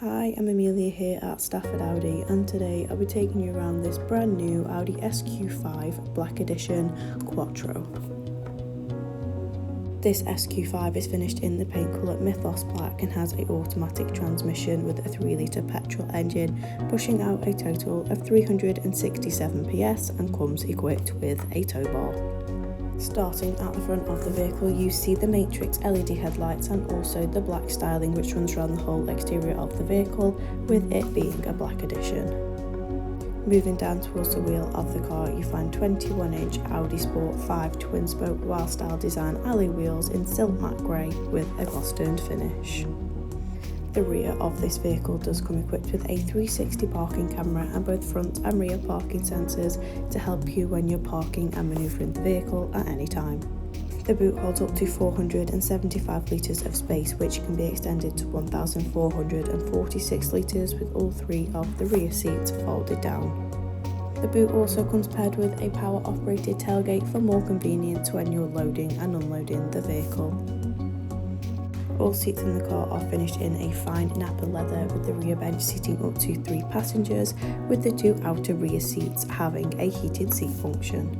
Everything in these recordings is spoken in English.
Hi, I'm Amelia here at Stafford Audi, and today I'll be taking you around this brand new Audi SQ5 Black Edition Quattro. This SQ5 is finished in the paint colour Mythos Black and has an automatic transmission with a 3-litre petrol engine, pushing out a total of 367 PS and comes equipped with a tow bar. Starting at the front of the vehicle, you see the Matrix LED headlights and also the black styling which runs around the whole exterior of the vehicle, with it being a black edition. Moving down towards the wheel of the car, you find 21-inch Audi Sport 5 twin-spoke wild-style design alloy wheels in silk matte grey with a gloss-turned finish. The rear of this vehicle does come equipped with a 360 parking camera and both front and rear parking sensors to help you when you're parking and manoeuvring the vehicle at any time. The boot holds up to 475 litres of space, which can be extended to 1,446 litres with all three of the rear seats folded down. The boot also comes paired with a power operated tailgate for more convenience when you're loading and unloading the vehicle. All seats in the car are finished in a fine nappa leather, with the rear bench seating up to 3 passengers, with the 2 outer rear seats having a heated seat function.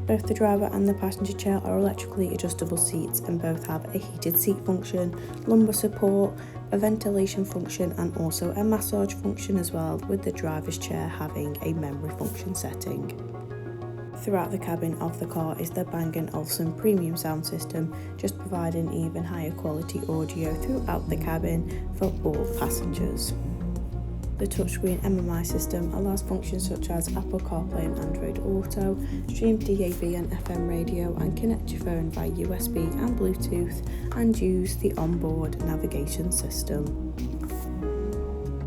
Both the driver and the passenger chair are electrically adjustable seats and both have a heated seat function, lumbar support, a ventilation function and also a massage function as well, with the driver's chair having a memory function setting. Throughout the cabin of the car is the Bang & Olufsen premium sound system, just providing even higher quality audio throughout the cabin for all passengers. The touchscreen MMI system allows functions such as Apple CarPlay and Android Auto, stream DAB and FM radio and connect your phone via USB and Bluetooth, and use the onboard navigation system.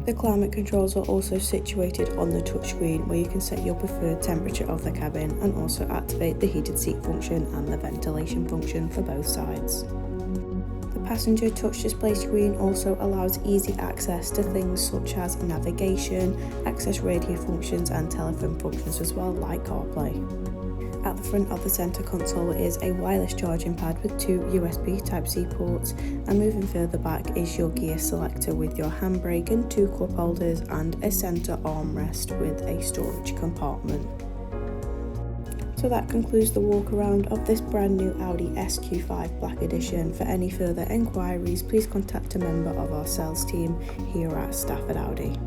The climate controls are also situated on the touchscreen, where you can set your preferred temperature of the cabin and also activate the heated seat function and the ventilation function for both sides. The passenger touch display screen also allows easy access to things such as navigation, access radio functions and telephone functions as well, like CarPlay. At the front of the centre console is a wireless charging pad with 2 USB Type-C ports, and moving further back is your gear selector with your handbrake and 2 cup holders and a centre armrest with a storage compartment. So that concludes the walk around of this brand new Audi SQ5 Black Edition. For any further enquiries, please contact a member of our sales team here at Stafford Audi.